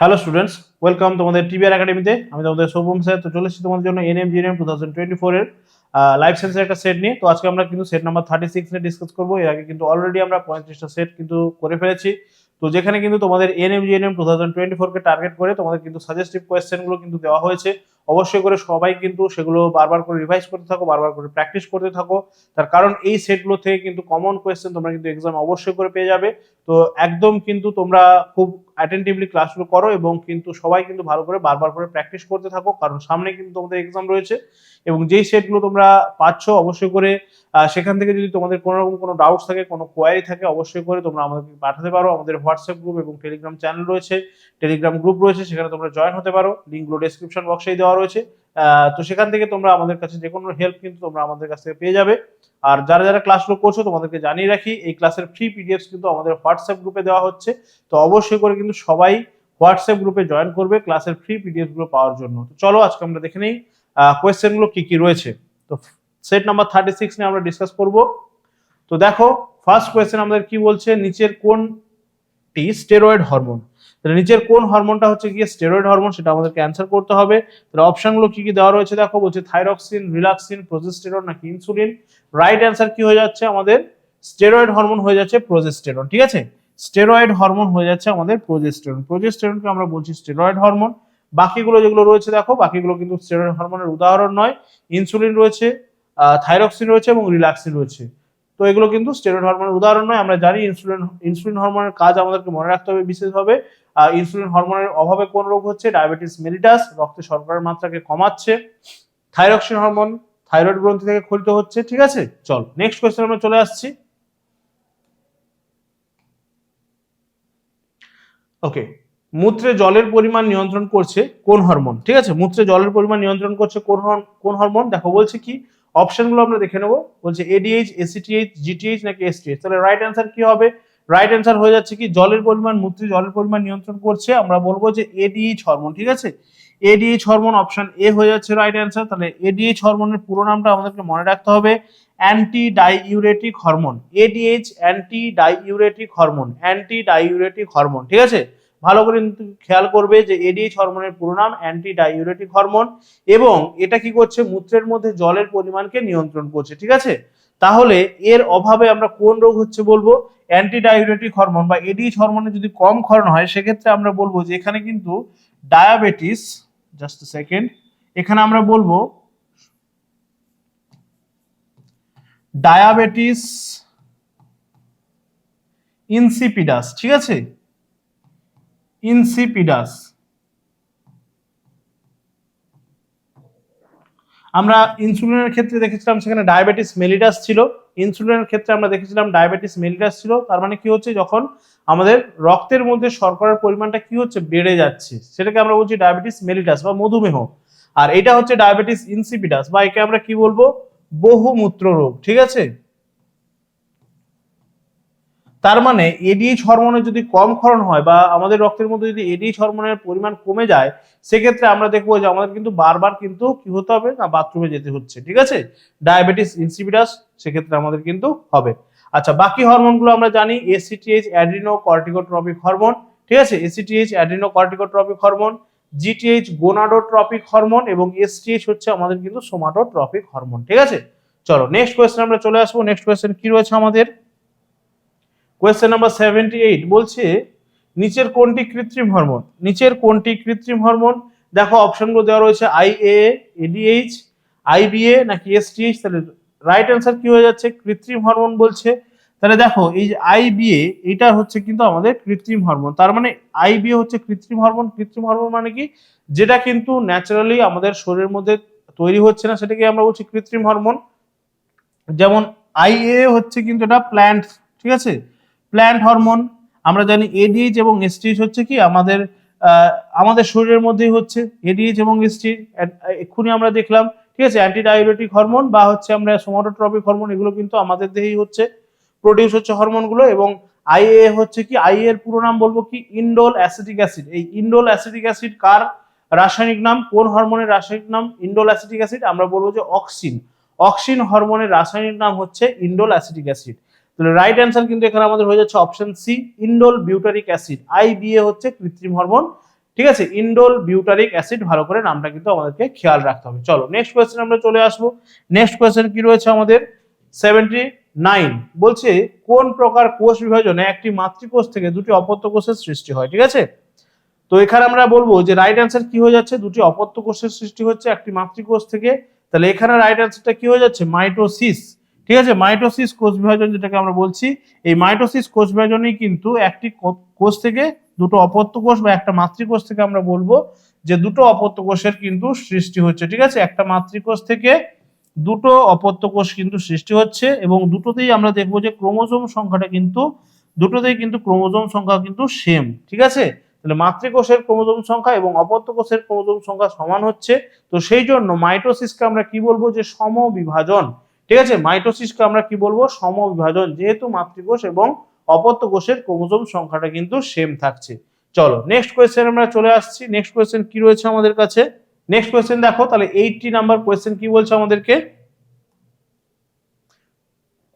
Hello students, welcome তোমাদের TBR একাডেমিতে। আমি তোমাদের সৌভম স্যার। তো চলে এসেছি তোমাদের জন্য এনএমজিএনএম 2024 এর লাইফ সায়েন্সের একটা সেট নিয়ে। তো আজকে আমরা কিন্তু সেট নাম্বার 36 নিয়ে ডিসকাস করবো। এর আগে কিন্তু অলরেডি আমরা 35টা সেট কিন্তু করে ফেলেছি। তো যেখানে কিন্তু তোমাদের এনএমজিএনএম 2024 কে টার্গেট করে তোমাদের কিন্তু সাজেস্টিভ কোয়েশ্চেন গুলো কিন্তু দেওয়া হয়েছে। অবশ্যই করে সবাই কিন্তু সেগুলো বারবার করে রিভাইজ করতে থাকো, বারবার করে প্র্যাকটিস করতে থাকো। তার কারণ এই সেটগুলো থেকে কিন্তু কমন কোয়েশ্চেন তোমরা কিন্তু এক্সাম অবশ্যই করে পেয়ে যাবে। তো একদম কিন্তু তোমরা খুব অ্যাটেন্টিভলি ক্লাসগুলো করো এবং কিন্তু সবাই কিন্তু ভালো করে বারবার করে প্র্যাকটিস করতে থাকো, কারণ সামনে কিন্তু তোমাদের এক্সাম রয়েছে। এবং যেই সেটগুলো তোমরা পাচ্ছ অবশ্যই করে সেখান থেকে যদি তোমাদের কোনো রকম কোনো ডাউটস থাকে, কোনো কোয়ারি থাকে, অবশ্যই করে তোমরা আমাদেরকে পাঠাতে পারো। আমাদের হোয়াটসঅ্যাপ গ্রুপ এবং টেলিগ্রাম চ্যানেল রয়েছে, টেলিগ্রাম গ্রুপ রয়েছে, সেখানে তোমরা জয়েন হতে পারো। লিঙ্কগুলো ডেসক্রিপশন বক্সেই দেওয়া রয়েছে। তো সেখান থেকে তোমরা আমাদের কাছে যে কোনো হেল্প কিন্তু তোমরা আমাদের কাছ থেকে পেয়ে যাবে। আর যারা যারা ক্লাসগুলো করছো তোমাদেরকে জানিয়ে রাখি, এই ক্লাসের ফ্রি পিডিএফ কিন্তু আমাদের হোয়াটসঅ্যাপ গ্রুপে দেওয়া হচ্ছে। তো অবশ্যই করে কিন্তু সবাই হোয়াটসঅ্যাপ গ্রুপে জয়েন করবে ক্লাসের ফ্রি পিডিএফ গুলো পাওয়ার জন্য। তো চলো আজকে আমরা দেখে নেই কোয়েশ্চেন গুলো কি কি রয়েছে। তো সেট নাম্বার 36 নিয়ে আমরা ডিসকাস করব। তো দেখো, ফার্স্ট কোয়েশ্চেন আমাদের কি বলছে, নিচের কোনটি স্টেরয়েড হরমোন। তাহলে নিচের কোন হরমোনটা হচ্ছে গিয়ে স্টেরয়েড হরমোন, সেটা আমাদেরকে অ্যান্সার করতে হবে। তাহলে অপশনগুলো কি কি দেওয়া রয়েছে দেখো, বলছে থাইরক্সিন, রিলাক্সিন, প্রোজেস্টেরন নাকি ইনসুলিন। রাইট অ্যান্সার কি হয়ে যাচ্ছে আমাদের, স্টেরয়েড হরমোন হয়ে যাচ্ছে প্রোজেস্টেরন। ঠিক আছে, স্টেরয়েড হরমোন হয়ে যাচ্ছে আমাদের প্রোজেস্টেরন। প্রোজেস্টেরনকে আমরা বলছি স্টেরয়েড হরমোন। বাকিগুলো যেগুলো রয়েছে দেখো, বাকিগুলো কিন্তু স্টেরয়েড হরমোনের উদাহরণ নয়। ইনসুলিন রয়েছে, থাইরক্সিন রয়েছে এবং রিলাক্সিন রয়েছে। তো এগুলো কিন্তু স্টেরয়েড হরমোনের উদাহরণ নয়। আমরা জানি ইনসুলিন হরমোনের কাজ আমাদেরকে মনে রাখতে হবে বিশেষভাবে। ইনসুলিন হরমোনের অভাবে কোন রোগ হচ্ছে, ডায়াবেটিস মেলিটাস, রক্তে শর্করার মাত্রাকে কমাচ্ছে। থাইরক্সিন হরমোন থাইরয়েড গ্রন্থি থেকে ক্ষরিত হচ্ছে। ঠিক আছে, চল নেক্সট কোয়েশ্চেন আমরা চলে আসছি। ওকে, মূত্রে জলের পরিমাণ নিয়ন্ত্রণ করছে কোন হরমোন। ঠিক আছে, মূত্রে জলের পরিমাণ নিয়ন্ত্রণ করছে কোন হরমোন, দেখো বলছে কি, অপশনগুলো আমরা দেখে নেব। বলছে এডিএইচ, এসিটিএইচ, জিটিএইচ নাকি এসটিএইচ। তাহলে রাইট অ্যান্সার কি হবে, রাইট অ্যান্সার হয়ে যাচ্ছে কি, জলের পরিমাণ, মূত্রে জলের পরিমাণ নিয়ন্ত্রণ করছে, আমরা বলবো যে এডিএইচ হরমোন। ঠিক আছে, এডিএইচ হরমোন, অপশন এ হয়ে যাচ্ছে রাইট অ্যান্সার। তাহলে এডিএইচ হরমোনের পুরো নামটা আমাদেরকে মনে রাখতে হবে, anti ডাইইউরেটিক hormone. ADH anti ডাইইউরেটিক hormone, anti ডাইইউরেটিক hormone. ঠিক আছে, ভালো করে খেয়াল করবে যে এডিএইচ হরমোনের পুরো নাম অ্যান্টি ডাইইউরেটিক হরমোন, এবং এটা কি করছে, মূত্রের মধ্যে জলের পরিমাণকে নিয়ন্ত্রণ করছে। ঠিক আছে, তাহলে এর অভাবে আমরা কোন রোগ হচ্ছে বলবো, অ্যান্টি ডাইইউরেটিক হরমোন বা এডিএইচ হরমোনের যদি কম ক্ষরণ হয়, সেক্ষেত্রে আমরা বলবো যে এখানে কিন্তু ডায়াবেটিস, জাস্ট সেকেন্ড, এখানে আমরা বলবো ডায়াবেটিস ইনসিপিডাস। ঠিক আছে, ইনসিপিডাস। আমরা ইনসুলিনের ক্ষেত্রে দেখেছিলাম সেখানে ডায়াবেটিস মেলিটাস ছিল। ইনসুলিনের ক্ষেত্রে আমরা দেখেছিলাম ডায়াবেটিস মেলিটাস ছিল। তার মানে কি হচ্ছে, যখন আমাদের রক্তের মধ্যে শর্করার পরিমাণটা কি হচ্ছে, বেড়ে যাচ্ছে, সেটাকে আমরা বলছি ডায়াবেটিস মেলিটাস বা মধুমেহ। আর এটা হচ্ছে ডায়াবেটিস ইনসিপিডাস, বা একে আমরা কি বলবো, বহুমূত্র রোগ। ঠিক আছে, তার মানে এডিএইচ হরমোনের যদি কম ক্ষরণ হয় বা আমাদের রক্তের মধ্যে যদি এডিএইচ হরমোনের পরিমাণ কমে যায়, সেক্ষেত্রে আমরা দেখবো যে আমাদের কিন্তু বারবার কিন্তু কি হতে হবে না, বাথরুমে যেতে হচ্ছে। ঠিক আছে, ডায়াবেটিস ইনসিপিডাস সেক্ষেত্রে আমাদের কিন্তু হবে। আচ্ছা, বাকি হরমোনগুলো আমরা জানি, এসিটিএইচ অ্যাড্রিনো কর্টিকোট্রপিক হরমোন। ঠিক আছে, ACTH Adreno corticotropic hormone, GTH gonadotropic hormone, এবং এসটিএইচ হচ্ছে আমাদের কিন্তু সোমাটোট্রপিক হরমোন। ঠিক আছে, চলো নেক্সট কোয়েশ্চেন আমরা চলে আসবো। নেক্সট কোয়েশ্চেন কি রয়েছে আমাদের, কোয়েশ্চেন নাম্বার 78 বলছে নিচের কোনটি কৃত্রিম হরমোন। নিচের কোনটি কৃত্রিম হরমোন, দেখো অপশনগুলো দেওয়া রয়েছে আইএ, এডিএইচ, আইবিএ নাকি এসটিএইচ। তাহলে রাইট অ্যান্সার কি হয়ে যাচ্ছে, কৃত্রিম হরমোন বলছে। তাহলে দেখো এই যে আইবিএ, এটা হচ্ছে কিন্তু আমাদের কৃত্রিম হরমোন। তার মানে আইবিএ হচ্ছে কৃত্রিম হরমোন। কৃত্রিম হরমোন মানে কি, যেটা কিন্তু ন্যাচারালি আমাদের শরীরের মধ্যে তৈরি হচ্ছে না, সেটাকে আমরা বলছি কৃত্রিম হরমোন। যেমন আইএ হচ্ছে কিন্তু এটা প্ল্যান্ট। ঠিক আছে, প্ল্যান্ট হরমোন। আমরা জানি এডিএইচ এবং এসটিএইচ হচ্ছে কি আমাদের আমাদের শরীরের মধ্যেই হচ্ছে এডিএইচ এবং এসটিএইচ, এক্ষুনি আমরা দেখলাম। ঠিক আছে, অ্যান্টি ডায়াবেটিক হরমোন বা হচ্ছে আমরা সোমাটোট্রপিক হরমোন, এগুলো কিন্তু আমাদের দেহেই হচ্ছে প্রডিউস হচ্ছে হরমোনগুলো। এবং আইএ হচ্ছে কি, আইএ এর পুরো নাম বলবো কি, ইন্ডোল অ্যাসিটিক অ্যাসিড। এই ইন্ডোল অ্যাসিটিক অ্যাসিড কার রাসায়নিক নাম, কোন হরমোনের রাসায়নিক নাম ইন্ডোল অ্যাসিটিক অ্যাসিড, আমরা বলবো যে অক্সিন। অক্সিন হরমোনের রাসায়নিক নাম হচ্ছে ইন্ডোল অ্যাসিটিক অ্যাসিড। তাহলে রাইট অ্যান্সার কিন্তু এখানে আমাদের হয়ে যাচ্ছে option C, indole butyric acid. IBA হচ্ছে কৃত্রিম হরমোন। ঠিক আছে, ইন্ডোল বিউটারিক অ্যাসিড, ভালো করে নামটা কিন্তু আমাদেরকে খেয়াল রাখতে হবে। চলো নেক্সট কোয়েশ্চেন আমরা চলে আসবো। নেক্সট কোয়েশ্চেন কি রয়েছে আমাদের 79, বলছে কোন প্রকার কোষ বিভাজনে একটি মাতৃকোষ থেকে দুটি অপত্য কোষের সৃষ্টি হয়। ঠিক আছে, তো এখানে আমরা বলবো যে রাইট অ্যান্সার কি হয়ে যাচ্ছে, দুটি অপত্য কোষের সৃষ্টি হচ্ছে একটি মাতৃকোষ থেকে। তাহলে এখানে রাইট অ্যান্সারটা কি হয়ে যাচ্ছে, মাইটোসিস। ঠিক আছে, মাইটোসিস কোষ বিভাজন যেটাকে আমরা বলছি, এই মাইটোসিস কোষ বিভাজনই কিন্তু একটি কোষ থেকে দুটো অপত্য কোষ বা একটা মাতৃকোষ থেকে আমরা বলবো যে দুটো অপত্য কোষের কিন্তু সৃষ্টি হচ্ছে। ঠিক আছে, একটা মাতৃকোষ থেকে দুটো অপত্য কোষ কিন্তু সৃষ্টি হচ্ছে এবং দুটোতেই আমরা দেখবো যে ক্রোমোজোম সংখ্যাটা কিন্তু দুটোতেই কিন্তু ক্রোমোজোম সংখ্যা কিন্তু সেম। ঠিক আছে, তাহলে মাতৃকোষের ক্রোমোজোম সংখ্যা এবং অপত্য কোষের ক্রোমোজোম সংখ্যা সমান হচ্ছে। তো সেই জন্য মাইটোসিসকে আমরা কি বলবো, যে সমবিভাজন। ঠিক আছে, মাইটোসিসকে আমরা কি বলবো, সমবিভাজন, যেহেতু মাতৃকোষ এবং অপত্য কোষের ক্রোমোজোম সংখ্যাটা কিন্তু সেম থাকছে। চলো নেক্সট কোয়েশ্চেন আমরা চলে আসছি। নেক্সট কোয়েশ্চেন কি রয়েছে আমাদের কাছে, নেক্সট কোয়েশ্চেন দেখো, তাহলে 80 নাম্বার কোয়েশ্চেন কি বলছে আমাদেরকে,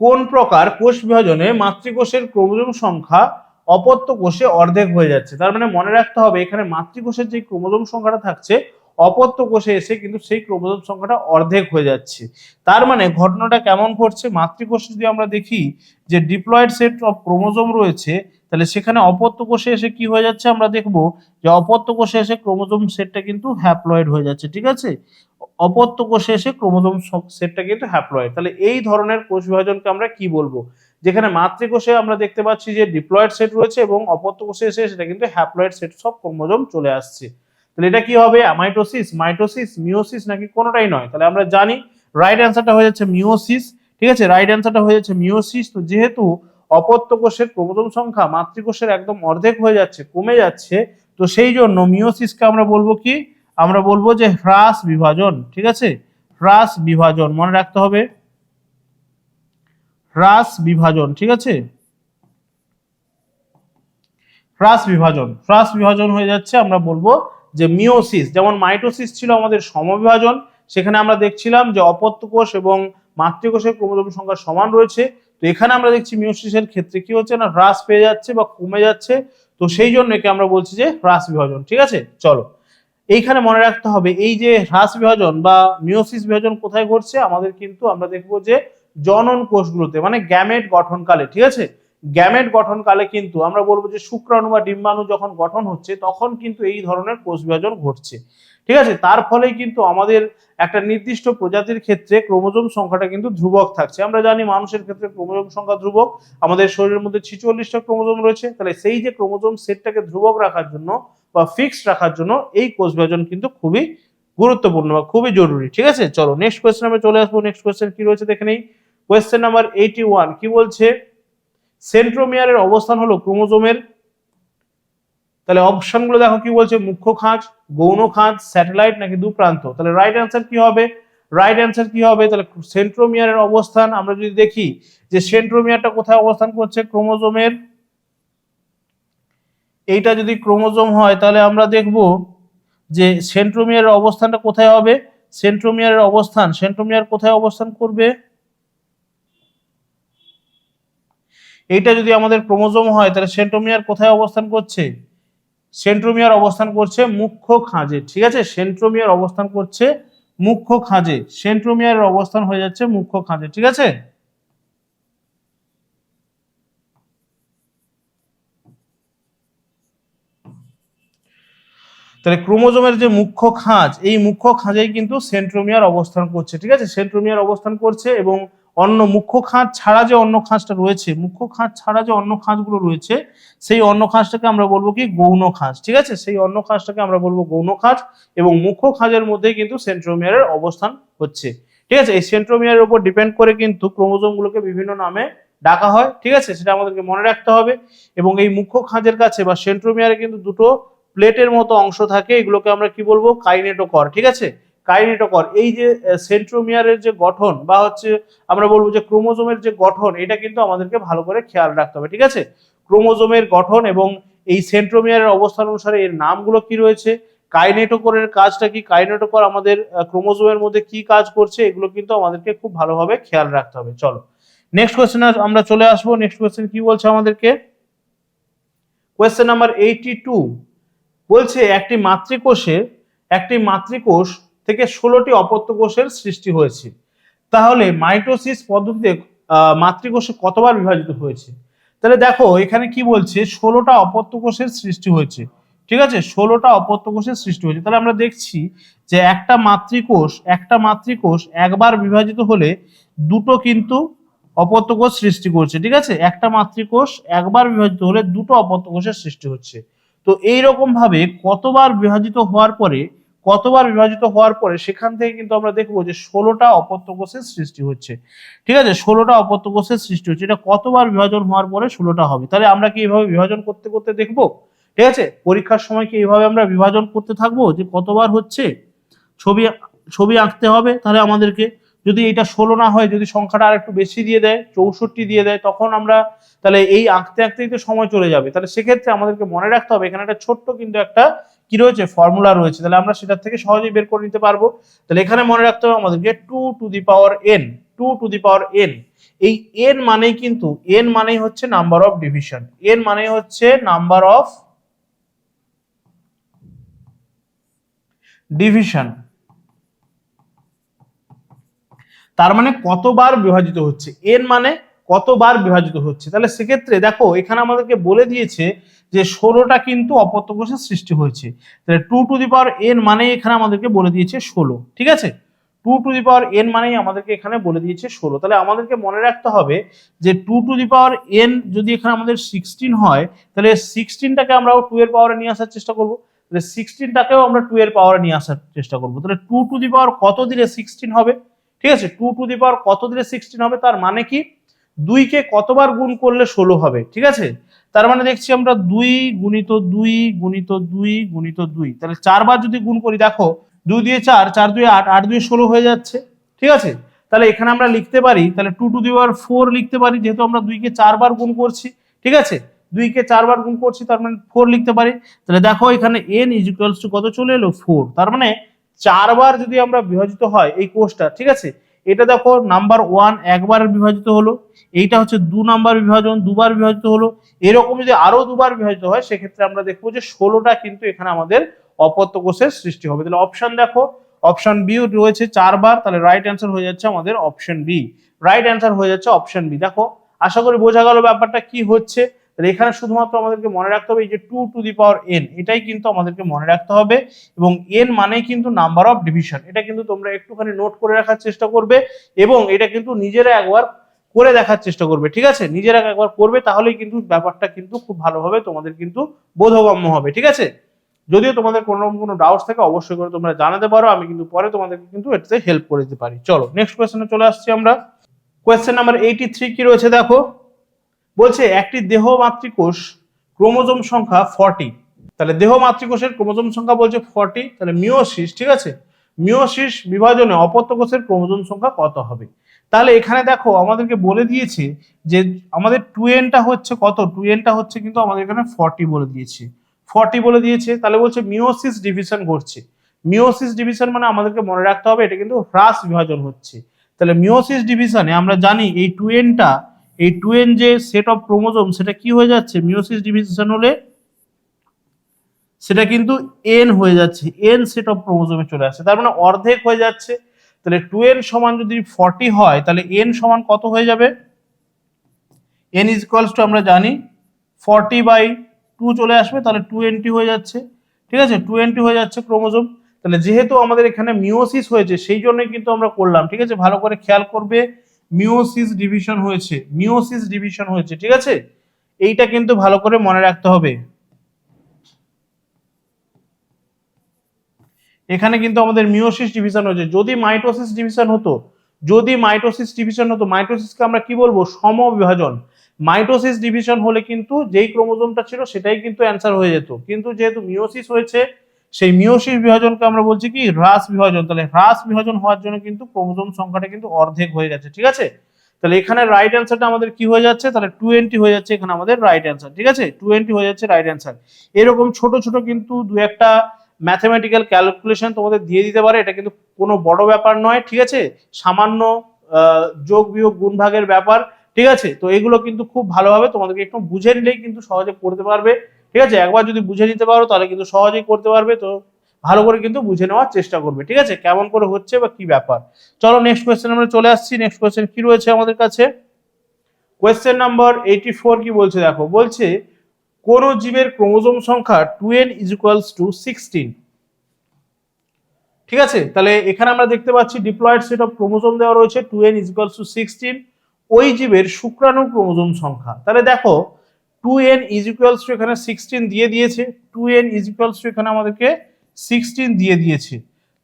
কোন প্রকার কোষ বিভাজনে মাতৃকোষের ক্রোমোজোম সংখ্যা অপত্য কোষে অর্ধেক হয়ে যাচ্ছে। তার মানে মনে রাখতে হবে এখানে মাতৃকোষের যে ক্রোমোজোম সংখ্যাটা থাকছে অপত্য কোষে এসে কিন্তু সেই ক্রোমোজোম সংখ্যাটা অর্ধেক হয়ে যাচ্ছে। তার মানে ঘটনাটা কেমন ঘটছে, মাতৃকোষে যদি আমরা দেখি যে ডিপ্লয়েড সেট অফ ক্রোমোজোম রয়েছে, তাহলে সেখানে অপত্য কোষে এসে কি হয়ে যাচ্ছে, আমরা দেখবো যে অপত্য কোষে এসে ক্রোমোজোম সেটটা কিন্তু হ্যাপ্লয়েড হয়ে যাচ্ছে। ঠিক আছে, অপত্য কোষে এসে ক্রোমোজোম সেটটা কিন্তু হ্যাপ্লয়েড। তাহলে এই ধরনের কোষ বিভাজনকে আমরা কি বলবো, যেখানে মাতৃকোষে আমরা দেখতে পাচ্ছি যে ডিপ্লয়েড সেট রয়েছে এবং অপত্য কোষে এসে সেটা কিন্তু হ্যাপ্লয়েড সেট সব ক্রোমোজোম চলে আসছে। তাহলে এটা কি হবে, মাইটোসিস, মাইটোসিস, মিওসিস নাকি কোনোটাই নয়। তাহলে আমরা জানি রাইট অ্যান্সারটা হয়ে যাচ্ছে মিওসিস। ঠিক আছে, রাইট অ্যান্সারটা হয়ে যাচ্ছে মিওসিস। তো যেহেতু অপত্য কোষের ক্রোমোজোম সংখ্যা মাতৃকোষের একদম অর্ধেক হয়ে যাচ্ছে, কমে যাচ্ছে, তো সেই জন্য মিওসিসকে আমরা বলবো কি, আমরা বলবো যে হ্রাস বিভাজন। ঠিক আছে, হ্রাস বিভাজন মনে রাখতে হবে, হ্রাস বিভাজন। ঠিক আছে, হ্রাস বিভাজন, হ্রাস বিভাজন হয়ে যাচ্ছে, আমরা বলবো যে মিওসিস। যেমন মাইটোসিস ছিল আমাদের সমবিভাজন, সেখানে আমরা দেখছিলাম যে অপত্য কোষ এবং মাতৃকোষের ক্রোমোজোম সংখ্যা সমান রয়েছে। তো এখানে আমরা দেখছি মিওসিসের ক্ষেত্রে কি হচ্ছে না, হ্রাস পেয়ে যাচ্ছে বা কমে যাচ্ছে। তো সেই জন্য একে আমরা বলছি যে হ্রাস বিভাজন। ঠিক আছে, চলো এইখানে মনে রাখতে হবে এই যে হ্রাস বিভাজন বা মিওসিস বিভাজন কোথায় ঘটছে, আমাদের কিন্তু আমরা দেখবো যে জনন কোষগুলোতে, মানে গ্যামেট গঠনকালে। ঠিক আছে, গ্যামেট গঠনকালে কিন্তু আমরা বলবো যে শুক্রাণু বা ডিম্বাণু যখন গঠন হচ্ছে তখন কিন্তু এই ধরনের কোষ বিভাজন ঘটছে। ঠিক আছে, তার ফলে কিন্তু আমাদের একটা নির্দিষ্ট প্রজাতির ক্ষেত্রে ক্রোমোজোম সংখ্যাটা কিন্তু ধ্রুবক থাকছে। আমরা জানি মানুষের ক্ষেত্রে ক্রোমোজোম সংখ্যা ধ্রুবক, আমাদের শরীরের মধ্যে 46টা ক্রোমোজোম রয়েছে। তাহলে সেই যে ক্রোমোজোম সেটটাকে ধ্রুবক রাখার জন্য বা ফিক্সড রাখার জন্য এই কোষ বিভাজন কিন্তু খুবই গুরুত্বপূর্ণ বা খুবই জরুরি। ঠিক আছে, চলো নেক্সট কোয়েশ্চেন আমরা চলে আসবো। নেক্সট কোয়েশ্চেন কি রয়েছে দেখে নেই। কোয়েশ্চেন নাম্বার 81 কি বলছে, সেন্ট্রোমিয়ারের অবস্থান হলো ক্রোমোজোমের, তাহলে অপশনগুলো দেখো কি বলছে, মুখ্য খাঁজ, গৌণ খাঁজ, স্যাটেলাইট নাকি দুপ্রান্ত। তাহলে রাইট অ্যান্সার কি হবে, রাইট অ্যান্সার কি হবে, তাহলে সেন্ট্রোমিয়ারের অবস্থান আমরা যদি দেখি যে সেন্ট্রোমিয়ারটা কোথায় অবস্থান করছে, ক্রোমোজোমের, এইটা যদি ক্রোমোজোম হয় তাহলে আমরা দেখব যে সেন্ট্রোমিয়ারের অবস্থানটা কোথায় হবে, সেন্ট্রোমিয়ারের অবস্থান, সেন্ট্রোমিয়ার কোথায় অবস্থান করবে, এইটা যদি আমাদের ক্রোমোজোম হয় তাহলে সেন্ট্রোমিয়ার কোথায় অবস্থান করছে, সেন্ট্রোমিয়ার অবস্থান করছে মুখ্য খাঁজে। ঠিক আছে, সেন্ট্রোমিয়ার অবস্থান করছে মুখ্য খাঁজে, সেন্ট্রোমিয়ারের অবস্থান হয়ে যাচ্ছে মুখ্য খাঁজে। ঠিক আছে, তাহলে ক্রোমোজোমের যে মুখ্য খাঁজ, এই মুখ্য খাঁজেই কিন্তু সেন্ট্রোমিয়ার অবস্থান করছে। ঠিক আছে, সেন্ট্রোমিয়ার অবস্থান করছে এবং অন্য মুখ্য খাঁজ ছাড়া যে অন্য খাঁজটা রয়েছে, মুখ্য খাঁজ ছাড়া যে অন্য খাঁজগুলো রয়েছে, সেই অন্য খাঁজটাকে আমরা বলবো কি, গৌণ খাঁজ। ঠিক আছে, সেই অন্য খাঁজটাকে আমরা বলবো গৌণ খাঁজ এবং মুখ্য খাঁজের মধ্যে কিন্তু সেন্ট্রোমিয়ারের অবস্থান হচ্ছে। ঠিক আছে, এই সেন্ট্রোমিয়ারের উপর ডিপেন্ড করে কিন্তু ক্রোমোজোমগুলোকে বিভিন্ন নামে ডাকা হয়। ঠিক আছে, সেটা আমাদেরকে মনে রাখতে হবে। এবং এই মুখ্য খাঁজের কাছে বা সেন্ট্রোমিয়ারে কিন্তু দুটো প্লেটের মতো অংশ থাকে, এগুলোকে আমরা কি বলবো, কাইনেটোকর। ঠিক আছে, কাইনেটোকর। এই যে সেন্ট্রোমিয়ারের যে গঠন বা হচ্ছে আমরা বলবো যে ক্রোমোজোমের যে গঠন, এটা কিন্তু আমাদেরকে ভালো করে খেয়াল রাখতে হবে। ঠিক আছে, ক্রোমোজোমের গঠন এবং এই সেন্ট্রোমিয়ারের অবস্থান অনুসারে এর নামগুলো কি রয়েছে, কাইনেটোকরের কাজটা কি, কাইনেটোকর আমাদের ক্রোমোজোমের মধ্যে কি কাজ করছে, এগুলো কিন্তু আমাদেরকে খুব ভালোভাবে খেয়াল রাখতে হবে। চলো নেক্সট কোয়েশ্চেন আমরা চলে আসবো। নেক্সট কোয়েশ্চেন কি বলছে আমাদেরকে, কোয়েশ্চেন নাম্বার 82 বলছে একটি মাতৃকোষ থেকে 16টি অপত্য কোষের সৃষ্টি হয়েছে। তাহলে মাইটোসিস পদ্ধতিতে মাতৃকোষে কতবার বিভাজিত হয়েছে? তাহলে দেখো এখানে কি বলছে, 16টা অপত্য কোষের সৃষ্টি হয়েছে। ঠিক আছে, 16টা অপত্য কোষের সৃষ্টি হয়েছে। তাহলে আমরা দেখছি যে একটা মাতৃকোষ একবার বিভাজিত হলে দুটো কিন্তু অপত্য কোষ সৃষ্টি করছে। ঠিক আছে, একটা মাতৃকোষ একবার বিভাজিত হলে দুটো অপত্য কোষের সৃষ্টি হচ্ছে। তো এইরকম ভাবে কতবার বিভাজিত হওয়ার পরে সেখান থেকে কিন্তু আমরা দেখবো যে 16টা অপত্য কোষের সৃষ্টি হচ্ছে। ঠিক আছে, 16টা অপত্য কোষের সৃষ্টি হচ্ছে। এটা কতবার বিভাজন হওয়ার পরে 16টা হবে? তাহলে আমরা কি এইভাবে বিভাজন করতে করতে দেখবো? ঠিক আছে, পরীক্ষার সময় কি এইভাবে আমরা বিভাজন করতে থাকবো যে কতবার হচ্ছে? ছবি ছবি আঁকতে হবে তাহলে আমাদেরকে। যদি এটা 16 না হয়, যদি সংখ্যাটা আর একটু বেশি দিয়ে দেয়, 64 দিয়ে দেয়, তখন আমরা তাহলে এই আঁকতে আঁকতেই তো সময় চলে যাবে। তাহলে সেক্ষেত্রে আমাদেরকে মনে রাখতে হবে এখানে একটা ছোট্ট কিন্তু একটা কি রয়েছে, ফর্মুলা রয়েছে। তাহলে আমরা সেটার থেকে সহজেই বের করে নিতে পারবো। তাহলে এখানে মনে রাখতে হবে আমাদেরকে 2 টু দি পাওয়ার n। এই n মানেই হচ্ছে নাম্বার অফ ডিভিশন। n মানে হচ্ছে নাম্বার অফ ডিভিশন। তার মানে কতবার বিভাজিত হচ্ছে, এন মানে কতবার বিভাজিত হচ্ছে। তাহলে সেক্ষেত্রে দেখো এখানে আমাদেরকে বলে দিয়েছে যে 16টা কিন্তু অপত্য কোষের সৃষ্টি হয়েছে। তাহলে 2 টু দি পাওয়ার n মানে এখানে আমাদেরকে বলে দিয়েছে 16। ঠিক আছে, 2 টু দি পাওয়ার n মানেই আমাদেরকে এখানে বলে দিয়েছে 16। তাহলে আমাদেরকে মনে রাখতে হবে যে 2 টু দি পাওয়ার n যদি এখানে আমাদের 16 হয়, তাহলে 16টাকে আমরা 2 এর পাওয়ারে নিয়ে আসার চেষ্টা করব। তাহলে 16টাকেও আমরা 2 এর পাওয়ারে নিয়ে আসার চেষ্টা করব। তাহলে 2 টু দি পাওয়ার কত দিলে 16 হবে? ঠিক আছে, 2 টু দি পাওয়ার কত দিলে 16 হবে? তার মানে কি 2 কে কতবার গুণ করলে 16 হবে? ঠিক আছে, তার মানে দেখছি আমরা 2 গুণিত 2 গুণিত 2 গুণিত 2, তাহলে 4 বার যদি গুণ করি, দেখো 2 দিয়ে 4, 4 দুয়ে 8, 8 দুয়ে 16 হয়ে যাচ্ছে। ঠিক আছে, তাহলে এখানে আমরা লিখতে পারি, তাহলে 2 টু দি পাওয়ার 4 লিখতে পারি, যেহেতু আমরা 2 কে 4 বার গুণ করছি। ঠিক আছে, 2 কে 4 বার গুণ করছি, তার মানে 4 লিখতে পারি। তাহলে দেখো এখানে n ইকুয়ালস টু কত চলে এলো? 4। তার মানে 4 বার যদি আমরা বিভাজিত হয় এই কোষটা, ঠিক আছে, এটা দেখো নাম্বার 1 একবার বিভাজিত হলো, এইটা হচ্ছে 2 নাম্বার বিভাজন, দুবার বিভাজিত হলো। এরকম যদি আরো দুবার বিভাজিত হয়, সেক্ষেত্রে আমরা দেখবো যে 16টা কিন্তু এখানে আমাদের অপত্য কোষের সৃষ্টি হবে। তাহলে অপশন দেখো, অপশন বি রয়েছে 4 বার, তাহলে রাইট অ্যান্সার হয়ে যাচ্ছে আমাদের অপশন বি। রাইট অ্যান্সার হয়ে যাচ্ছে অপশন বি। দেখো আশা করি বোঝা গেল ব্যাপারটা কি হচ্ছে। তাহলে এখানে শুধুমাত্র আমাদেরকে মনে রাখতে হবে এই যে 2 টু দি পাওয়ার n, এটাই কিন্তু আমাদেরকে মনে রাখতে হবে। এবং n মানেই কিন্তু নাম্বার অফ ডিভিশন। এটা কিন্তু তোমরা একটুখানি নোট করে রাখার চেষ্টা করবে এবং এটা কিন্তু নিজেরা একবার করে দেখার চেষ্টা করবে। ঠিক আছে, নিজেরা একবার করবে, তাহলেই কিন্তু ব্যাপারটা কিন্তু খুব ভালোভাবে তোমাদের কিন্তু বোধগম্য হবে। ঠিক আছে, যদিও তোমাদের কোনো ডাউটস থাকে অবশ্যই করে তোমরা জানাতে পারো, আমি কিন্তু পরে তোমাদেরকে কিন্তু এটাতে হেল্প করে দিতে পারি। চলো নেক্সট কোয়েশ্চেনে চলে আসছি আমরা। কোয়েশ্চেন নাম্বার 83 কি রয়েছে দেখো, বলছে একটি দেহ মাতৃকোষ ক্রোমোজোম সংখ্যা 40। তাহলে দেহ মাতৃকোষের ক্রোমোজোম সংখ্যা বলছে 40। তাহলে মিওসিস, ঠিক আছে, মিওসিস বিভাজনে অপত্য কোষের ক্রোমোজোম সংখ্যা কত হবে? তাহলে এখানে দেখো আমাদেরকে বলে দিয়েছে যে আমাদের 2n-টা হচ্ছে কত, 2n-টা হচ্ছে কিন্তু আমাদের এখানে 40 বলে দিয়েছে, 40 বলে দিয়েছে। তাহলে বলছে মিওসিস ডিভিশন ঘটছে। মিওসিস ডিভিশন মানে আমাদেরকে মনে রাখতে হবে এটা কিন্তু হ্রাস বিভাজন হচ্ছে। তাহলে মিওসিস ডিভিশনে আমরা জানি এই 2n-টা, এই 2n যে সেট অফ ক্রোমোজোম সেটা কি হয়ে যাচ্ছে, মিওসিস ডিভিশন হলে সেটা কিন্তু n হয়ে যাচ্ছে, n সেট অফ ক্রোমোজোমে চলে আসছে, তার মানে অর্ধেক হয়ে যাচ্ছে। তাহলে 2n সমান যদি 40 হয়, তাহলে n সমান কত হয়ে যাবে? n ইজ ইকুয়ালস টু আমরা জানি 40/2 চলে আসবে, তাহলে 2nt হয়ে যাচ্ছে। ঠিক আছে, 2nt হয়ে যাচ্ছে ক্রোমোজোম। তাহলে যেহেতু আমাদের এখানে মিওসিস হয়েছে সেই জন্যই কিন্তু আমরা করলাম। ঠিক আছে, ভালো করে খেয়াল করবে, মিওসিস ডিভিশন হয়েছে, মিওসিস ডিভিশন হয়েছে। ঠিক আছে, এইটা কিন্তু ভালো করে মনে রাখতে হবে। এখানে কিন্তু আমাদের মিওসিস ডিভিশন হয়েছে। যদি মাইটোসিস ডিভিশন হতো, মাইটোসিসকে আমরা কি বলবো, সমবিভাজন। মাইটোসিস ডিভিশন হলে কিন্তু যেই ক্রোমোজোমটা ছিল সেটাই কিন্তু অ্যান্সার হয়ে যেত, কিন্তু যেহেতু মিওসিস হয়েছে সেই মিওসিস বিভাজনকে আমরা বলছি কি, হ্রাস বিভাজন। তাহলে হ্রাস বিভাজন হওয়ার জন্য কিন্তু ক্রোমোজোম সংখ্যাটা কিন্তু অর্ধেক হয়ে গেছে। ঠিক আছে, তাহলে এখানে রাইট অ্যান্সারটা আমাদের কি হয়ে যাচ্ছে, তাহলে 20 হয়ে যাচ্ছে এখানে আমাদের রাইট অ্যান্সার। ঠিক আছে, 20 হয়ে যাচ্ছে রাইট অ্যান্সার। এরকম ছোট ছোট কিন্তু দু একটা ম্যাথমেটিক্যাল ক্যালকুলেশন তোমাদের দিয়ে দিতে পারে, এটা কিন্তু কোনো বড় ব্যাপার নয়। ঠিক আছে, সামান্য যোগ বিয়োগ গুণ ভাগের ব্যাপার। ঠিক আছে, তো এগুলো কিন্তু খুব ভালোভাবে তোমাদেরকে একটু বুঝে নিলেই কিন্তু সহজে পড়তে পারবে। ঠিক আছে, একবার যদি বুঝে নিতে পারো তাহলে কিন্তু সহজেই করতে পারবে। তো ভালো করে কিন্তু বুঝে নেওয়ার চেষ্টা করবে, ঠিক আছে, কেমন করে হচ্ছে বা কি ব্যাপার। চলো নেক্সট কোয়েশ্চেন আমরা চলে আসছি। নেক্সট কোয়েশ্চেন কি রয়েছে আমাদের কাছে, কোয়েশ্চেন নাম্বার 84 কি বলছে দেখো, বলছে কোন জীবের ক্রোমোজোম সংখ্যা 2n = 16। ঠিক আছে, তাহলে এখানে আমরা দেখতে পাচ্ছি ডিপ্লয়েড সেট অফ ক্রোমোজোম দেওয়া রয়েছে 2n = 16। ওই জীবের শুক্রাণু ক্রোমোজোম সংখ্যা, তাহলে দেখো 2n = এখানে 16 দিয়ে দিয়েছে, 2n = এখানে আমাদেরকে 16 দিয়ে দিয়েছে।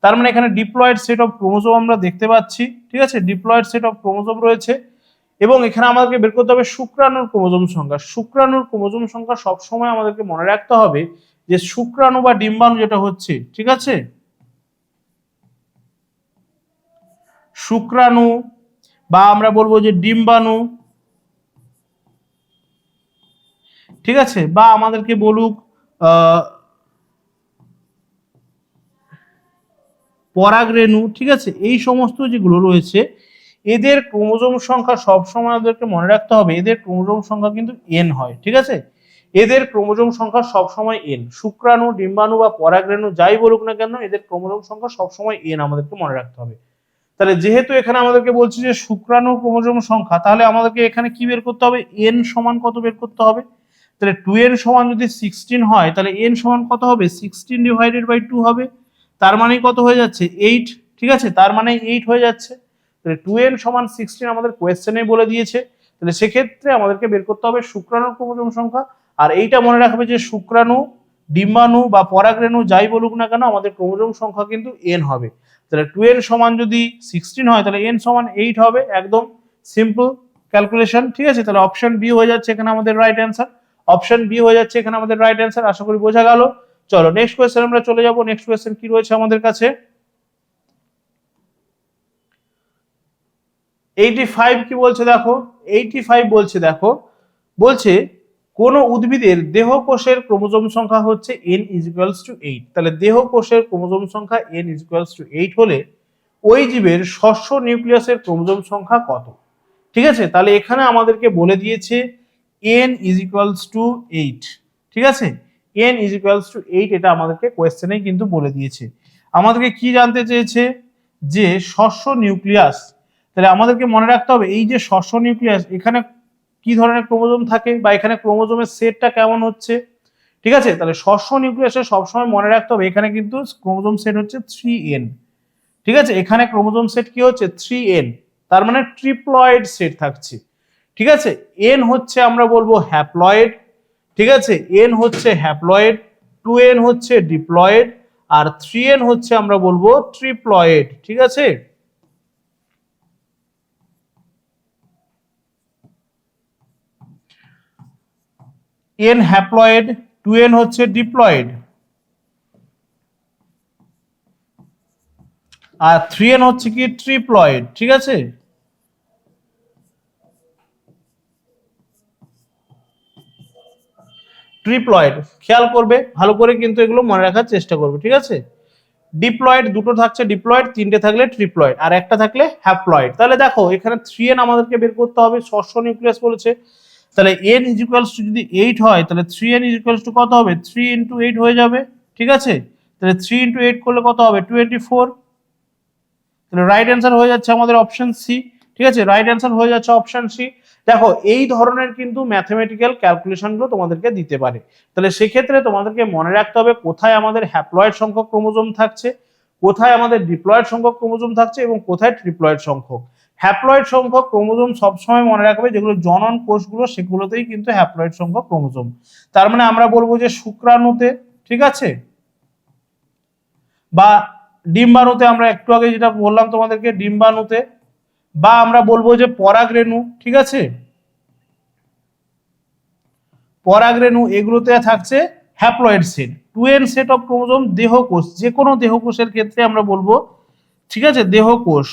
তার মানে এখানে ডিপ্লয়েড সেট অফ ক্রোমোজোম আমরা দেখতে পাচ্ছি। ঠিক আছে, ডিপ্লয়েড সেট অফ ক্রোমোজোম রয়েছে এবং এখানে আমাদেরকে বের করতে হবে শুক্রাণুর ক্রোমোজোম সংখ্যা। শুক্রাণুর ক্রোমোজোম সংখ্যা সবসময় আমাদেরকে মনে রাখতে হবে যে শুক্রাণু বা ডিম্বাণু যেটা হচ্ছে, ঠিক আছে, শুক্রাণু বা আমরা বলবো যে ডিম্বাণু, ঠিক আছে, বা আমাদেরকে বলুক পরাগরেণু, ঠিক আছে, এই সমস্ত যেগুলো রয়েছে এদের ক্রোমোজোম সংখ্যা সবসময় আমাদেরকে মনে রাখতে হবে, এদের ক্রোমোজোম সংখ্যা কিন্তু n হয়। ঠিক আছে, এদের ক্রোমোজোম সংখ্যা সবসময় n। শুক্রাণু, ডিম্বাণু বা পরাগরেণু যাই বলুক না কেন, এদের ক্রোমোজোম সংখ্যা সবসময় n আমাদেরকে মনে রাখতে হবে। তাহলে যেহেতু এখানে আমাদেরকে বলছি যে শুক্রাণু ক্রোমোজোম সংখ্যা, তাহলে আমাদেরকে এখানে কি বের করতে হবে, n সমান কত বের করতে হবে। তাহলে 2n সমান যদি 16 হয় তাহলে n সমান কত হবে, 16/2 হবে। তার মানে কত হয়ে যাচ্ছে, 8। ঠিক আছে, তার মানে 8 হয়ে যাচ্ছে। তাহলে 2n সমান 16 আমাদের কোয়েশ্চেনে বলে দিয়েছে। তাহলে সেক্ষেত্রে আমাদেরকে বের করতে হবে শুক্রাণুর ক্রোমোজোম সংখ্যা। আর এইটা মনে রাখবে যে শুক্রাণু, ডিম্বাণু বা পরাগরেণু যাই বলুক না কেন, আমাদের ক্রোমোজোম সংখ্যা কিন্তু n হবে। তাহলে 2n সমান যদি 16 হয় তাহলে n সমান 8 হবে, একদম সিম্পল ক্যালকুলেশন। ঠিক আছে, তাহলে অপশন বি হয়ে যাচ্ছে এখানে আমাদের রাইট অ্যান্সার। অপশন বি হয়ে যাচ্ছে এখানে আমাদের রাইট অ্যান্সার। আশা করি বোঝা গেল। চলো নেক্সট কোয়েশ্চেন আমরা চলে যাব। নেক্সট কোয়েশ্চেন কি রয়েছে আমাদের কাছে, 85 কি বলছে দেখো, 85 বলছে দেখো, বলছে কোন উদ্ভিদের দেহ কোষের ক্রোমোজোম সংখ্যা হচ্ছে n = 8। তাহলে দেহ কোষের ক্রোমোজোম সংখ্যা n = 8 হলে ওই জীবের ষষ্ঠ নিউক্লিয়াসের ক্রোমোজোম সংখ্যা কত। ঠিক আছে, তাহলে এখানে আমাদেরকে বলে দিয়েছে n = 8। ঠিক আছে, n = 8 এটা আমাদেরকে কোয়েশ্চেনেই কিন্তু বলে দিয়েছে। আমাদেরকে কি জানতে চেয়েছে, যে ষষ্ঠ নিউক্লিয়াস। তাহলে আমাদেরকে মনে রাখতে হবে এই যে ষষ্ঠ নিউক্লিয়াস, এখানে কি ধরনের ক্রোমোজোম থাকে বা এখানে ক্রোমোজোমের সেটটা কেমন হচ্ছে। ঠিক আছে, তাহলে ষষ্ঠ নিউক্লিয়াসে সবসময় মনে রাখতে হবে এখানে কিন্তু ক্রোমোজোম সেট হচ্ছে 3n। ঠিক আছে, এখানে ক্রোমোজোম সেট কি হচ্ছে 3n, তার মানে ট্রিপ্লয়েড সেট থাকছে। ঠিক আছে, n হচ্ছে আমরা বলবো হ্যাপ্লয়েড। ঠিক আছে, n হচ্ছে হ্যাপ্লয়েড, 2n হচ্ছে ডিপ্লয়েড, আর 3n হচ্ছে আমরা বলবো ট্রিপ্লয়েড। ঠিক আছে, n হ্যাপ্লয়েড, 2n হচ্ছে ডিপ্লয়েড, আর 3n হচ্ছে কি ট্রিপ্লয়েড। ঠিক আছে, ট্রিপ্লয়েড খেয়াল করবে ভালো করে, কিন্তু এগুলো মনে রাখার চেষ্টা করবে। ঠিক আছে, ডিপ্লয়েড দুটো থাকছে, ডিপ্লয়েড তিনটে থাকলে ট্রিপ্লয়েড, আর একটা থাকলে হ্যাপ্লয়েড। তাহলে দেখো এখানে 3n আমাদেরকে বের করতে হবে, ষষ্ঠ নিউক্লিয়াস বলেছে। তাহলে n = যদি 8 হয় তাহলে 3n = কত হবে, 3 × 8 হয়ে যাবে। ঠিক আছে, তাহলে 3 × 8 করলে কত হবে, 24। তাহলে রাইট অ্যান্সার হয়ে যাচ্ছে আমাদের অপশন সি। ঠিক আছে, রাইট অ্যান্সার হয়ে যাচ্ছে অপশন সি। দেখো এই ধরনের কিন্তু ম্যাথমেটিক্যাল ক্যালকুলেশনগুলো তোমাদেরকে দিতে পারে। তাহলে সেক্ষেত্রে তোমাদেরকে মনে রাখতে হবে কোথায় আমাদের হ্যাপ্লয়েড সংখ্যক ক্রোমোজোম থাকছে, কোথায় আমাদের ডিপ্লয়েড সংখ্যক ক্রোমোজোম থাকছে এবং কোথায় ট্রিপ্লয়েড সংখ্যক। হ্যাপ্লয়েড সংখ্যক ক্রোমোজোম সবসময় মনে রাখবে যেগুলো জনন কোষগুলো সেগুলোতেই কিন্তু হ্যাপ্লয়েড সংখ্যক ক্রোমোজোম। তার মানে আমরা বলবো যে শুক্রাণুতে, ঠিক আছে, বা ডিম্বাণুতে, আমরা একটু আগে যেটা বললাম তোমাদেরকে ডিম্বাণুতে, বা আমরা বলবো যে পরাগরেণু। ঠিক আছে, পরাগরেণু এগুলোতে থাকছে haploid set. 2n set of chromosome দেহকোষ, যে কোনো দেহকোষের ক্ষেত্রে আমরা বলবো, ঠিক আছে, দেহকোষ,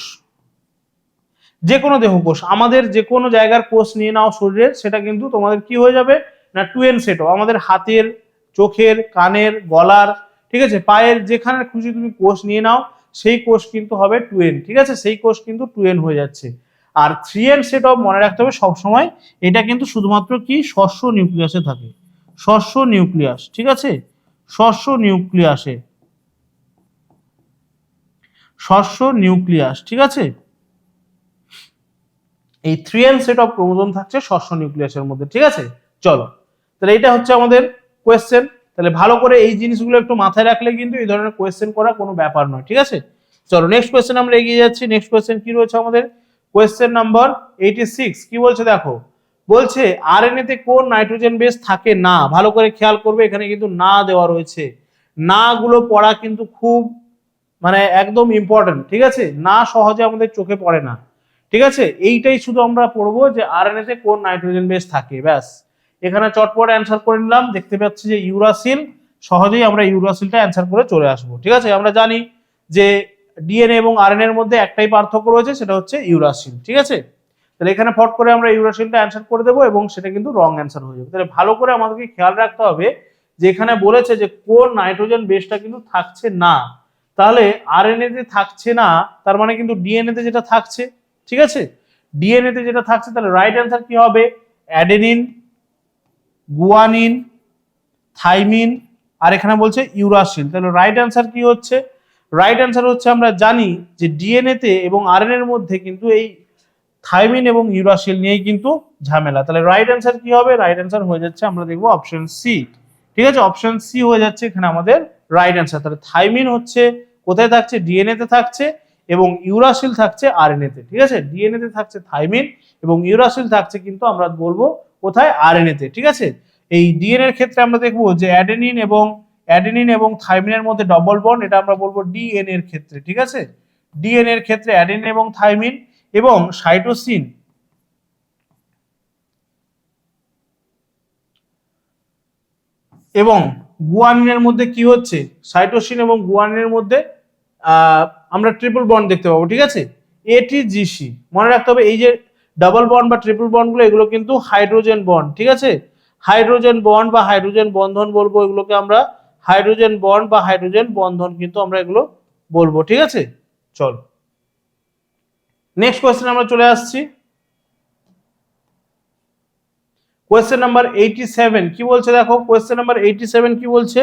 যে কোনো দেহকোষ, আমাদের যে কোনো জায়গার কোষ নিয়ে নাও শরীরের, সেটা কিন্তু তোমাদের কি হয়ে যাবে না 2n সেট। আমাদের হাতের, চোখের, কানের, গলার, ঠিক আছে, পায়ের, যেখানে খুশি তুমি কোষ নিয়ে নাও সেই কোষ কিন্তু হবে 2n। ঠিক আছে, সেই কোষ কিন্তু 2n হয়ে যাচ্ছে। আর 3n সেট অফ মনে রাখতে হবে সবসময়, এটা কিন্তু শুধুমাত্র কি ষষ্ঠ নিউক্লিয়াসে থাকে। শস্য নিউক্লিয়াস, ঠিক আছে, শস্য নিউক্লিয়াসে, শস্য নিউক্লিয়াস, ঠিক আছে, এই 3n সেট অফ ক্রোমোজোম থাকছে শস্য নিউক্লিয়াসের মধ্যে, ঠিক আছে। চলো, তাহলে এটা হচ্ছে আমাদের কোয়েশ্চেন। তাহলে ভালো করে এই জিনিসগুলো একটু মাথায় রাখলে কিন্তু এই ধরনের কোয়েশ্চেন করা কোনো ব্যাপার নয়, ঠিক আছে। চলো নেক্সট কোয়েশ্চেন আমরা এগিয়ে যাচ্ছি। নেক্সট কোয়েশ্চেন কি রয়েছে আমাদের? কোয়েশ্চেন নাম্বার 86 কি বলছে দেখো, বলছে আরএনএ তে কোন নাইট্রোজেন বেস থাকে না। ভালো করে খেয়াল করবে, এখানে কিন্তু না দেওয়া রয়েছে। না গুলো পড়া কিন্তু খুব মানে একদম ইম্পর্টেন্ট, ঠিক আছে। না সহজে আমাদের চোখে পড়ে না, ঠিক আছে। এইটাই শুধু আমরা পড়বো যে আরএনএ তে কোন নাইট্রোজেন বেস থাকে, ব্যাস। এখানে চটপট অ্যান্সার করে নিলাম। দেখতে পাচ্ছি যে ইউরাসিল, সহজেই আমরা ইউরাসিলটা অ্যান্সার করে চলে আসবো, ঠিক আছে। আমরা জানি যে ডিএনএ এবং আরএনএ এর মধ্যে একটাই পার্থক্য রয়েছে, সেটা হচ্ছে ইউরাসিল, ঠিক আছে। তাহলে এখানে ফট করে আমরা ইউরাসিলটা অ্যান্সার করে দেবো এবং সেটা কিন্তু রং অ্যান্সার হয়ে যাবে। তাহলে ভালো করে আমাদেরকে খেয়াল রাখতে হবে যে এখানে বলেছে যে কোন নাইট্রোজেন বেসটা কিন্তু থাকছে না। তাহলে আরএনএ তে থাকছে না, তার মানে কিন্তু ডিএনএ তে যেটা থাকছে, ঠিক আছে। ডিএনএ তে যেটা থাকছে, তাহলে রাইট অ্যান্সার কি হবে? অ্যাডেনিন, গুয়ানিন, থাইমিন, আর এখানে বলছে ইউরাসিল। তাহলে রাইট অ্যান্সার কি হচ্ছে? রাইট অ্যান্সার হচ্ছে, আমরা জানি যে ডিএনএ তে এবং আরএনএ এর মধ্যে কিন্তু এই থাইমিন এবং ইউরাসিল নিয়েই কিন্তু ঝামেলা। তাহলে রাইট অ্যান্সার কি হবে? রাইট অ্যান্সার হয়ে যাচ্ছে, আমরা দেখবো অপশন সি, ঠিক আছে। অপশন সি হয়ে যাচ্ছে এখানে আমাদের রাইট অ্যান্সার। তাহলে থাইমিন হচ্ছে কোথায় থাকছে? ডিএনএ তে থাকছে, এবং ইউরাসিল থাকছে আরএনএ তে, ঠিক আছে। ডিএনএ তে থাকছে থাইমিন এবং ইউরাসিল থাকছে কিন্তু আমরা বলবো কোথায়? আরএনএ তে, ঠিক আছে। এই ডিএনএ এর ক্ষেত্রে আমরা দেখবো যে অ্যাডেনিন এবং থাইমিনের মধ্যে ডবল বন্ড, এটা আমরা বলবো ডিএনএ এর ক্ষেত্রে, ঠিক আছে। ডিএনএ এর ক্ষেত্রে অ্যাডেনিন এবং থাইমিন, এবং সাইটোসিন এবং গুয়ানিনের মধ্যে কি হচ্ছে? সাইটোসিন এবং গুয়ানিনের মধ্যে আমরা ট্রিপল বন্ড দেখতে পাবো, ঠিক আছে। এটিজিসি মনে রাখতে হবে, এই যে ডাবল বন্ড বা ট্রিপল বন্ডগুলো, এগুলো কিন্তু হাইড্রোজেন বন্ড, ঠিক আছে। হাইড্রোজেন বন্ড বা হাইড্রোজেন বন্ধন বলবো এগুলোকে আমরা, হাইড্রোজেন বন্ড বা হাইড্রোজেন বন্ধন কিন্তু আমরা এগুলো বলবো, ঠিক আছে। চল নেক্সট কোয়েশ্চেন আমরা চলে আসছি। কোয়েশ্চেন নাম্বার 87 কি বলছে দেখো, কোয়েশ্চেন নাম্বার 87 কি বলছে?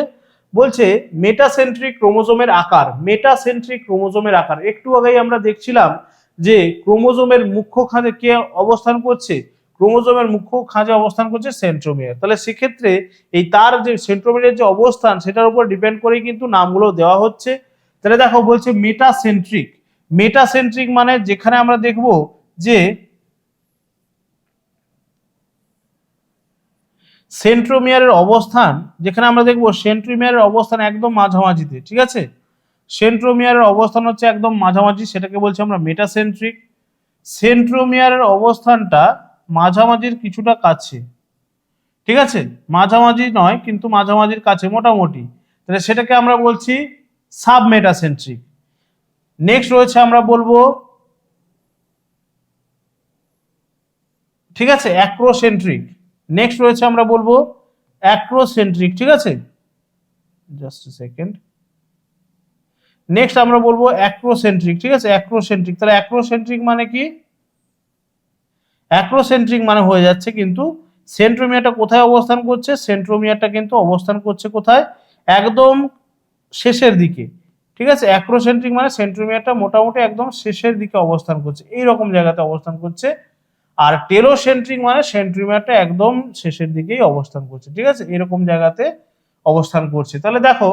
বলছে মেটাসেন্ট্রিক ক্রোমোজোমের আকার। মেটাসেন্ট্রিক ক্রোমোজোমের আকার, একটু আগেই আমরা দেখছিলাম যে ক্রোমোজোমের মুখ্য খাঁজে কে অবস্থান করছে? ক্রোমোজোমের মুখ্য খাঁজে অবস্থান করছে সেন্ট্রোমিয়ার। তাহলে সেক্ষেত্রে এই তার যে সেন্ট্রোমিয়ারের যে অবস্থান, সেটার উপর ডিপেন্ড করেই কিন্তু নামগুলো দেওয়া হচ্ছে। তাহলে দেখো বলছে মেটাসেন্ট্রিক। মেটাসেন্ট্রিক মানে যেখানে আমরা দেখবো যে সেন্ট্রোমিয়ারের অবস্থান, যেখানে আমরা দেখবো সেন্ট্রোমিয়ারের অবস্থান একদম মাঝামাঝিতে, ঠিক আছে। সেন্ট্রোমিয়ারের অবস্থান হচ্ছে একদম মাঝামাঝি, সেটাকে বলছি আমরা মেটাসেন্ট্রিক। সেন্ট্রোমিয়ারের অবস্থানটা মাঝামাঝির কিছুটা কাছে, ঠিক আছে। মাঝামাঝি নয় কিন্তু মাঝামাঝির কাছে মোটামুটি, তাহলে সেটাকে আমরা বলছি সাবমেটাসেন্ট্রিক। নেক্সট রয়েছে আমরা বলবো, ঠিক আছে, অ্যাক্রোসেন্ট্রিক। নেক্সট রয়েছে আমরা বলবো অ্যাক্রোসেন্ট্রিক, ঠিক আছে। Just a second. নেক্সট আমরা বলবো অ্যাক্রোসেন্ট্রিক, ঠিক আছে, অ্যাক্রোসেন্ট্রিক। তাহলে অ্যাক্রোসেন্ট্রিক মানে কি? অ্যাক্রোসেন্ট্রিক মানে হয়ে যাচ্ছে কিন্তু সেন্ট্রোমিয়ারটা কোথায় অবস্থান করছে? সেন্ট্রোমিয়ারটা কিন্তু অবস্থান করছে কোথায়? একদম শেষের দিকে, ঠিক আছে। অ্যাক্রোসেন্ট্রিক মানে সেন্ট্রোমিয়ারটা মোটামুটি একদম শেষের দিকে অবস্থান করছে, এই রকম জায়গাতে অবস্থান করছে। আর টেলোসেন্ট্রিক মানে সেন্ট্রোমিয়ারটা একদম শেষের দিকেই অবস্থান করছে, ঠিক আছে, এরকম জায়গাতে অবস্থান করছে। তাহলে দেখো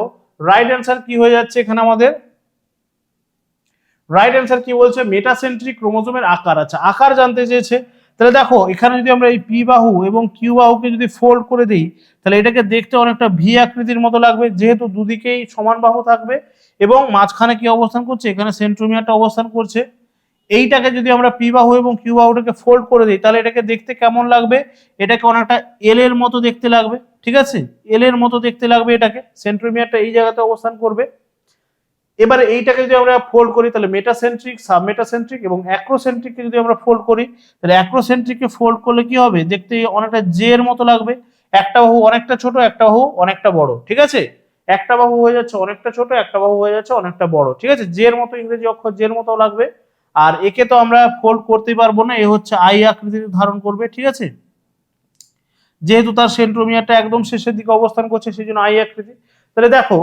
রাইট অ্যান্সার কি হয়ে যাচ্ছে এখানে আমাদের? রাইট অ্যান্সার কি বলছে? মেটাসেন্ট্রিক ক্রোমোজোমের আকার। আচ্ছা, আকার জানতে চেয়েছে। তাহলে দেখো এখানে যদি আমরা এই পি বাহু এবং কিউ বাহুকে যদি ফোল্ড করে দিই, তাহলে এটাকে দেখতে অনেকটা ভি আকৃতির মতো লাগবে, যেহেতু দুদিকেই সমান বাহু থাকবে এবং মাঝখানে কি অবস্থান করছে? এখানে সেন্ট্রোমিয়ারটা অবস্থান করছে। এইটাকে যদি আমরা পি বাহু এবং কিউ বাহুটাকে ফোল্ড করে দিই, তাহলে এটাকে দেখতে কেমন লাগবে? এটাকে অনেকটা এল এর মতো দেখতে লাগবে, ঠিক আছে, এল এর মতো দেখতে লাগবে এটাকে। সেন্ট্রোমিয়ারটা এই জায়গাতে অবস্থান করবে। এবারে এইটাকে যদি আমরা ফোল্ড করি, তাহলে মেটাসেন্ট্রিক, সাবমেটাসেন্ট্রিক এবং অ্যাক্রোসেন্ট্রিককে যদি আমরা ফোল্ড করি, তাহলে অ্যাক্রোসেন্ট্রিককে ফোল্ড করলে কি হবে? দেখতে অনেকটা জে এর মতো লাগবে। একটা বাহু অনেকটা ছোট, একটা বাহু অনেকটা বড়, ঠিক আছে। একটা বাহু হয়ে যাচ্ছে অনেকটা ছোট, একটা বাহু হয়ে যাচ্ছে অনেকটা বড়, ঠিক আছে। জে এর মতো, ইংরেজি অক্ষর জে এর মতো লাগবে। আর একে তো আমরা ফোল্ড করতেই পারবো না, এ হচ্ছে আই আকৃতি ধারণ করবে, ঠিক আছে। যেহেতু তার সেন্ট্রোমিয়ারটা একদম শেষের দিকে অবস্থান করছে সেই জন্য আই আকৃতি। তাহলে দেখো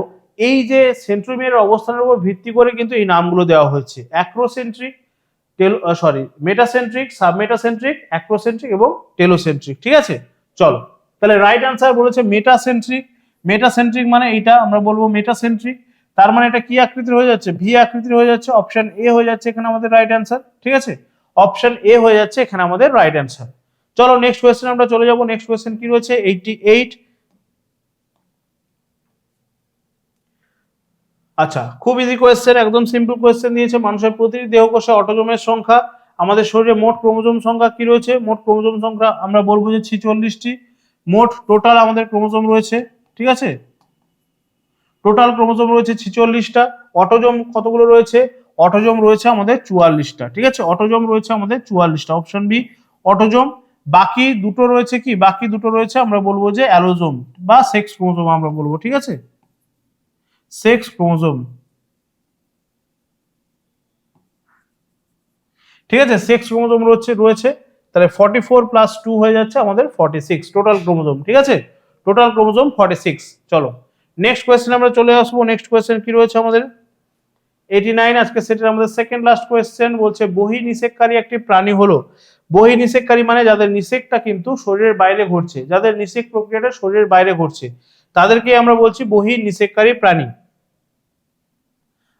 এই যে সেন্ট্রোমিয়ারের অবস্থানের উপর ভিত্তি করে কিন্তু এই নামগুলো দেওয়া হয়েছে, অ্যাক্রোসেন্ট্রিক, মেটাসেন্ট্রিক, সাবমেটাসেন্ট্রিক, অ্যাক্রোসেন্ট্রিক এবং টেলোসেন্ট্রিক। ঠিক আছে, চলো তাহলে রাইট আনসার বলেছে মেটাসেন্ট্রিক। মেটাসেন্ট্রিক মানে এইটা আমরা বলবো মেটাসেন্ট্রিক, তার মানে এটা কি আকৃতির হয়ে যাচ্ছে, ভি আকৃতির হয়ে যাচ্ছে। অপশন এ হয়ে যাচ্ছে এখানে আমাদের রাইট অ্যান্সার। ঠিক আছে, অপশন এ হয়ে যাচ্ছে এখানে আমাদের রাইট অ্যান্সার। চলো নেক্সট কোয়েশ্চেন আমরা চলে যাব। নেক্সট কোয়েশ্চেন কি রয়েছে, 88। আচ্ছা, খুব ইজি কোয়েশ্চেন, একদম সিম্পল কোয়েশ্চেন দিয়েছে। মানুষের প্রতিটি দেহকোষে অটোজোমের সংখ্যা, আমাদের শরীরে মোট ক্রোমোজোম সংখ্যা কি রয়েছে, মোট ক্রোমোজোম সংখ্যা আমরা বলবো যে 46টি। মোট টোটাল আমাদের ক্রোমোজোম রয়েছে, ঠিক আছে, টোটাল ক্রোমোজোম রয়েছে 46টা। অটোজোম কতগুলো রয়েছে, অটোজোম রয়েছে আমাদের 44টা। ঠিক আছে, অটোজোম রয়েছে আমাদের 44টা, অপশন বি অটোজোম। বাকি দুটো রয়েছে কি, বাকি দুটো রয়েছে আমরা বলবো যে অ্যালোজোম বা সেক্স ক্রোমোজোম আমরা বলবো। ঠিক আছে, সেক্স ক্রোমোজোম। ঠিক আছে, সেক্স ক্রোমোজোম রয়েছে। তাহলে 44 প্লাস 2 হয়ে যাচ্ছে আমাদের 46 টোটাল ক্রোমোজোম। ঠিক আছে, টোটাল ক্রোমোজোম 46। চলো নেক্সট কোয়েশ্চেন আমরা চলে আসবো। নেক্সট কোয়েশ্চেন কি রয়েছে আমাদের 89। আজকে সেটের আমাদের সেকেন্ড লাস্ট কোয়েশ্চেন বলছে বহি নিষেককারী একটি প্রাণী হলো। বহি নিষেককারী মানে যাদের নিষেকটা কিন্তু শরীরের বাইরে ঘটছে, যাদের নিষেক প্রক্রিয়াটা শরীরের বাইরে ঘটছে তাদেরকে আমরা বলছি বহি নিষেককারী প্রাণী।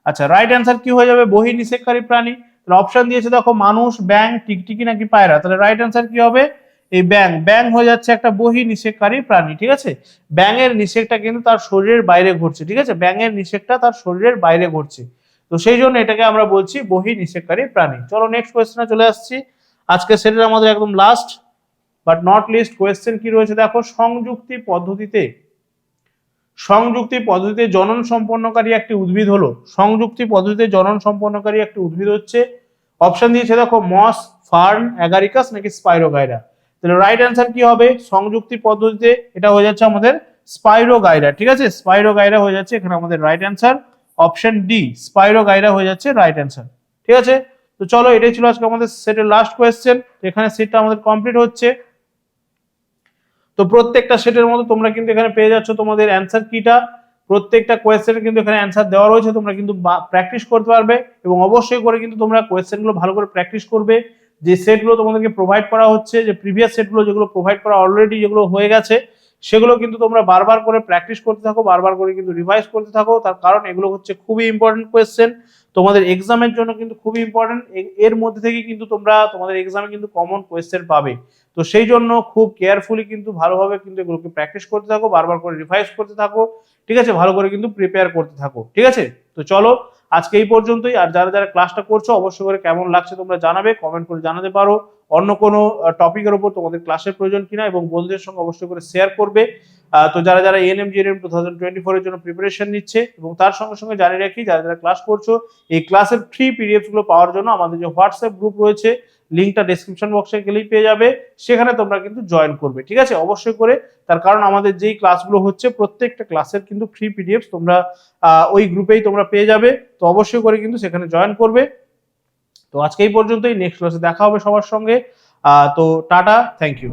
আচ্ছা, রাইট অ্যান্সার কি হয়ে যাবে, বহি নিষেককারী প্রাণী। তাহলে অপশন দিয়েছে দেখো মানুষ, ব্যাং, টিকটিকি নাকি পায়রা। তাহলে রাইট অ্যান্সার কি হবে, এই ব্যাং। ব্যাং হয়ে যাচ্ছে একটা বহি নিষেককারী প্রাণী। ঠিক আছে, ব্যাঙের নিষেকটা কিন্তু তার শরীরের বাইরে ঘটছে। ঠিক আছে, ব্যাঙের নিষেকটা তার শরীরের বাইরে ঘটছে, তো সেই জন্য এটাকে আমরা বলছি বহি নিষেককারী প্রাণী। চলো নেক্সট কোয়েশ্চেনে চলে আসছি। আজকে সেটার আমাদের একদম last but not list question কি রয়েছে দেখো, সংযুক্তি পদ্ধতিতে জনন সম্পন্নকারী একটি উদ্ভিদ হলো। সংযুক্তি পদ্ধতিতে জনন সম্পন্নকারী একটি উদ্ভিদ হচ্ছে, অপশন দিয়েছে দেখো মস, ফার্ন, অ্যাগারিকাস নাকি স্পাইরোগাইরা। তাহলে রাইট অ্যান্সার কি হবে, সংযুক্তি পদ্ধতিতে এটা হয়ে যাচ্ছে আমাদের স্পাইরোগাইরা। ঠিক আছে, স্পাইরোগাইরা হয়ে যাচ্ছে এখানে আমাদের right answer. Option D spirogyra হয়ে যাচ্ছে রাইট অ্যান্সার। ঠিক আছে, তো চলো এটাই ছিল আজকে আমাদের সেটের লাস্ট কোয়েশ্চেন। এখানে সেটটা আমাদের কমপ্লিট হচ্ছে। তো প্রত্যেকটা সেটের মতো তোমরা কিন্তু এখানে পেয়ে যাচ্ছ তোমাদের অ্যান্সার কিটা। প্রত্যেকটা কোয়েশ্চেনের কিন্তু এখানে অ্যান্সার দেওয়া রয়েছে, তোমরা কিন্তু প্র্যাকটিস করতে পারবে এবং অবশ্যই করে কিন্তু তোমরা কোয়েশ্চেনগুলো ভালো করে প্র্যাকটিস করবে। যে সেটগুলো তোমাদেরকে প্রোভাইড করা হচ্ছে, যে প্রিভিয়াস সেটগুলো যেগুলো প্রোভাইড করা অলরেডি যেগুলো হয়ে গেছে সেগুলো কিন্তু তোমরা বারবার করে প্র্যাকটিস করতে থাকো, বারবার করে কিন্তু রিভাইজ করতে থাকো। তার কারণ এগুলো হচ্ছে খুবই ইম্পর্টেন্ট কোয়েশ্চেন, তোমাদের এক্সামের জন্য কিন্তু খুবই ইম্পর্টেন্ট। এর মধ্যে থেকে কিন্তু তোমরা তোমাদের এক্সামে কিন্তু কমন কোয়েশ্চেন পাবে। তো সেই জন্য খুব কেয়ারফুলি কিন্তু ভালোভাবে কিন্তু এগুলোকে প্র্যাকটিস করতে থাকো, বারবার করে রিভাইজ করতে থাকো। ঠিক আছে, ভালো করে কিন্তু প্রিপেয়ার করতে থাকো। ঠিক আছে, তো চলো আজকে এই পর্যন্তই। আর যারা যারা ক্লাসটা করছো অবশ্যই করে কেমন লাগছে তোমরা জানাবে, কমেন্ট করে জানাতে পারো। অন্য কোনো টপিকের উপর তোমাদের ক্লাসের প্রয়োজন কিনা এবং বন্ধুদের সঙ্গে অবশ্যই করে শেয়ার করবে। তো যারা যারা এএনএম জিএনএম 2024 এর জন্য প্রিপারেশন নিচ্ছে এবং তার সঙ্গে সঙ্গে জানিয়ে রাখি যারা যারা ক্লাস করছো এই ক্লাসের ফ্রি পিডিএফ গুলো পাওয়ার জন্য আমাদের যে হোয়াটসঅ্যাপ গ্রুপ রয়েছে, লিঙ্কটা ডেসক্রিপশন বক্সে গেলেই পেয়ে যাবে, সেখানে তোমরা কিন্তু জয়েন করবে। ঠিক আছে, অবশ্যই করে, তার কারণ আমাদের যেই ক্লাসগুলো হচ্ছে প্রত্যেকটা ক্লাসের কিন্তু ফ্রি পিডিএফ তোমরা ওই গ্রুপেই তোমরা পেয়ে যাবে। তো অবশ্যই করে কিন্তু সেখানে জয়েন করবে। তো আজকে এই পর্যন্তই, নেক্সট ক্লাসে দেখা হবে সবার সঙ্গে। তো টাটা, থ্যাংক ইউ।